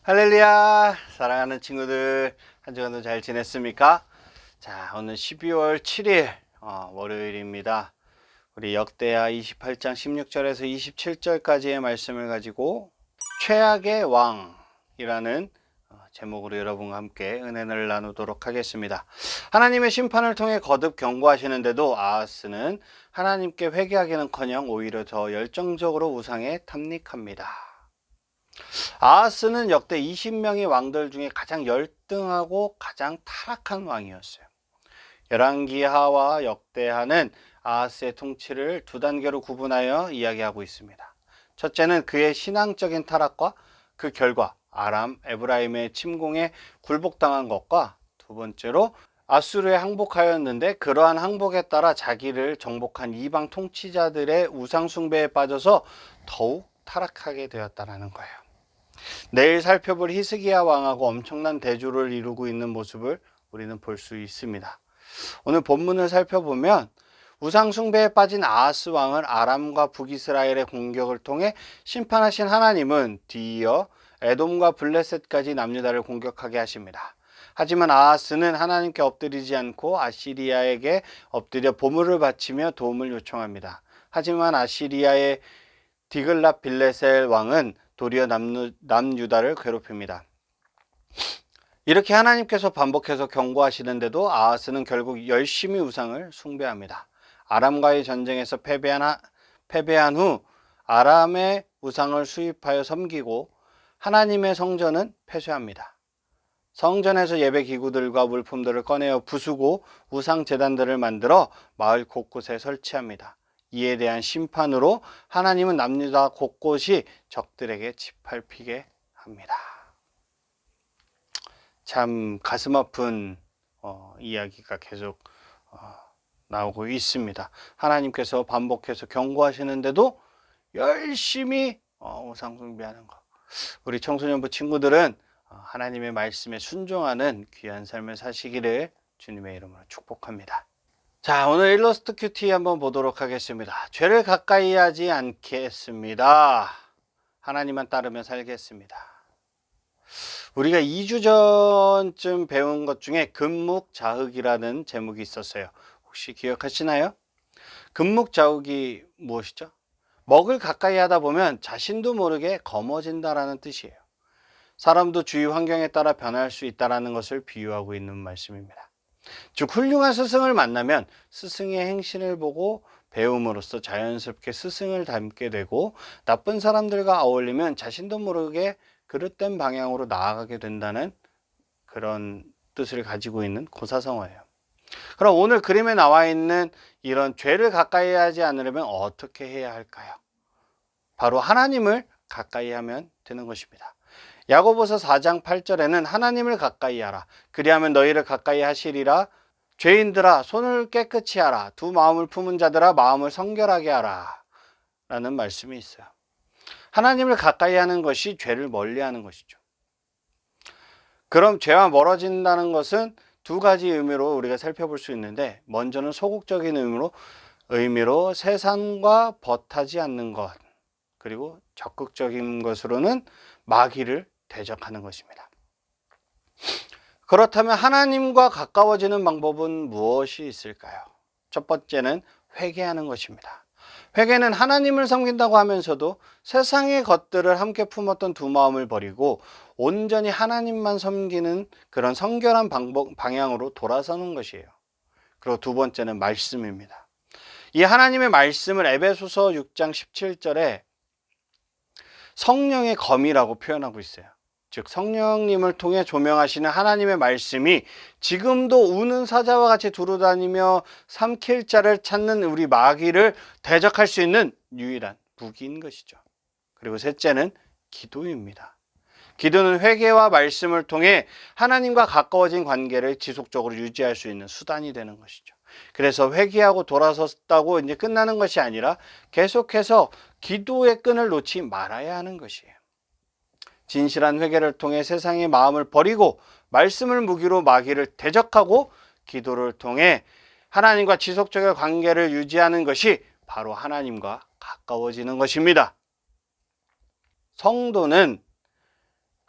할렐루야, 사랑하는 친구들, 한 주간도 잘 지냈습니까? 자, 오늘 12월 7일 월요일입니다. 우리 역대하 28장 16절에서 27절까지의 말씀을 가지고 최악의 왕이라는 제목으로 여러분과 함께 은혜를 나누도록 하겠습니다. 하나님의 심판을 통해 거듭 경고하시는데도 아하스는 하나님께 회개하기는커녕 오히려 더 열정적으로 우상에 탐닉합니다. 아하스는 역대 20명의 왕들 중에 가장 열등하고 가장 타락한 왕이었어요. 열왕기하와 역대하는 아하스의 통치를 두 단계로 구분하여 이야기하고 있습니다. 첫째는 그의 신앙적인 타락과 그 결과 아람, 에브라임의 침공에 굴복당한 것과, 두 번째로 아수르에 항복하였는데 그러한 항복에 따라 자기를 정복한 이방 통치자들의 우상 숭배에 빠져서 더욱 타락하게 되었다는 거예요. 내일 살펴볼 히스기야 왕하고 엄청난 대조를 이루고 있는 모습을 우리는 볼 수 있습니다. 오늘 본문을 살펴보면 우상 숭배에 빠진 아하스 왕을 아람과 북이스라엘의 공격을 통해 심판하신 하나님은 뒤이어 에돔과 블레셋까지 남유다를 공격하게 하십니다. 하지만 아하스는 하나님께 엎드리지 않고 아시리아에게 엎드려 보물을 바치며 도움을 요청합니다. 하지만 아시리아의 디글랏 빌레셀 왕은 도리어 남유다를 괴롭힙니다. 이렇게 하나님께서 반복해서 경고하시는데도 아하스는 결국 열심히 우상을 숭배합니다. 아람과의 전쟁에서 패배한 후 아람의 우상을 수입하여 섬기고 하나님의 성전은 폐쇄합니다. 성전에서 예배 기구들과 물품들을 꺼내어 부수고 우상 제단들을 만들어 마을 곳곳에 설치합니다. 이에 대한 심판으로 하나님은 남유다 곳곳이 적들에게 짓밟히게 합니다. 참 가슴 아픈 이야기가 계속 나오고 있습니다. 하나님께서 반복해서 경고하시는데도 열심히 우상 숭배하는 것. 우리 청소년부 친구들은 하나님의 말씀에 순종하는 귀한 삶을 사시기를 주님의 이름으로 축복합니다. 자, 오늘 일러스트 큐티 한번 보도록 하겠습니다. 죄를 가까이 하지 않겠습니다. 하나님만 따르며 살겠습니다. 우리가 2주 전쯤 배운 것 중에 금묵자흑이라는 제목이 있었어요. 혹시 기억하시나요? 금묵자흑이 무엇이죠? 먹을 가까이 하다 보면 자신도 모르게 검어진다라는 뜻이에요. 사람도 주위 환경에 따라 변할 수 있다는 것을 비유하고 있는 말씀입니다. 즉 훌륭한 스승을 만나면 스승의 행실을 보고 배움으로써 자연스럽게 스승을 닮게 되고, 나쁜 사람들과 어울리면 자신도 모르게 그릇된 방향으로 나아가게 된다는 그런 뜻을 가지고 있는 고사성어예요. 그럼 오늘 그림에 나와 있는 이런 죄를 가까이 하지 않으려면 어떻게 해야 할까요? 바로 하나님을 가까이 하면 되는 것입니다. 야고보서 4장 8절에는 하나님을 가까이 하라. 그리하면 너희를 가까이 하시리라. 죄인들아 손을 깨끗이 하라. 두 마음을 품은 자들아 마음을 성결하게 하라. 라는 말씀이 있어요. 하나님을 가까이 하는 것이 죄를 멀리하는 것이죠. 그럼 죄와 멀어진다는 것은 두 가지 의미로 우리가 살펴볼 수 있는데, 먼저는 소극적인 의미로 세상과 벗하지 않는 것, 그리고 적극적인 것으로는 마귀를 대적하는 것입니다. 그렇다면 하나님과 가까워지는 방법은 무엇이 있을까요? 첫 번째는 회개하는 것입니다. 회개는 하나님을 섬긴다고 하면서도 세상의 것들을 함께 품었던 두 마음을 버리고 온전히 하나님만 섬기는 그런 성결한 방향으로 돌아서는 것이에요. 그리고 두 번째는 말씀입니다. 이 하나님의 말씀을 에베소서 6장 17절에 성령의 검이라고 표현하고 있어요. 즉 성령님을 통해 조명하시는 하나님의 말씀이 지금도 우는 사자와 같이 두루다니며 삼킬 자를 찾는 우리 마귀를 대적할 수 있는 유일한 무기인 것이죠. 그리고 셋째는 기도입니다. 기도는 회개와 말씀을 통해 하나님과 가까워진 관계를 지속적으로 유지할 수 있는 수단이 되는 것이죠. 그래서 회개하고 돌아섰다고 이제 끝나는 것이 아니라 계속해서 기도의 끈을 놓지 말아야 하는 것이에요. 진실한 회개를 통해 세상의 마음을 버리고 말씀을 무기로 마귀를 대적하고 기도를 통해 하나님과 지속적인 관계를 유지하는 것이 바로 하나님과 가까워지는 것입니다. 성도는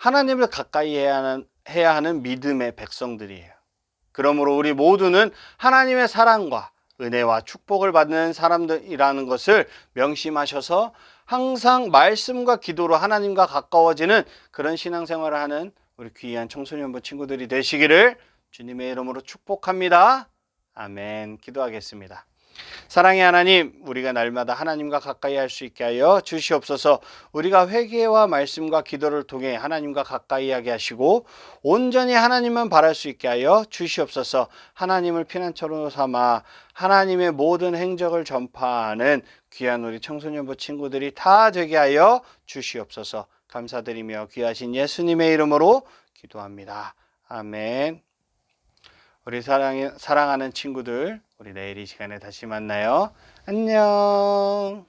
하나님을 가까이 해야 하는 믿음의 백성들이에요. 그러므로 우리 모두는 하나님의 사랑과 은혜와 축복을 받는 사람들이라는 것을 명심하셔서 항상 말씀과 기도로 하나님과 가까워지는 그런 신앙생활을 하는 우리 귀한 청소년부 친구들이 되시기를 주님의 이름으로 축복합니다. 아멘. 기도하겠습니다. 사랑의 하나님, 우리가 날마다 하나님과 가까이 할 수 있게 하여 주시옵소서. 우리가 회개와 말씀과 기도를 통해 하나님과 가까이 하게 하시고 온전히 하나님만 바랄 수 있게 하여 주시옵소서. 하나님을 피난처로 삼아 하나님의 모든 행적을 전파하는 귀한 우리 청소년부 친구들이 다 되게 하여 주시옵소서. 감사드리며 귀하신 예수님의 이름으로 기도합니다. 아멘. 우리 사랑하는 친구들, 우리 내일 이 시간에 다시 만나요. 안녕.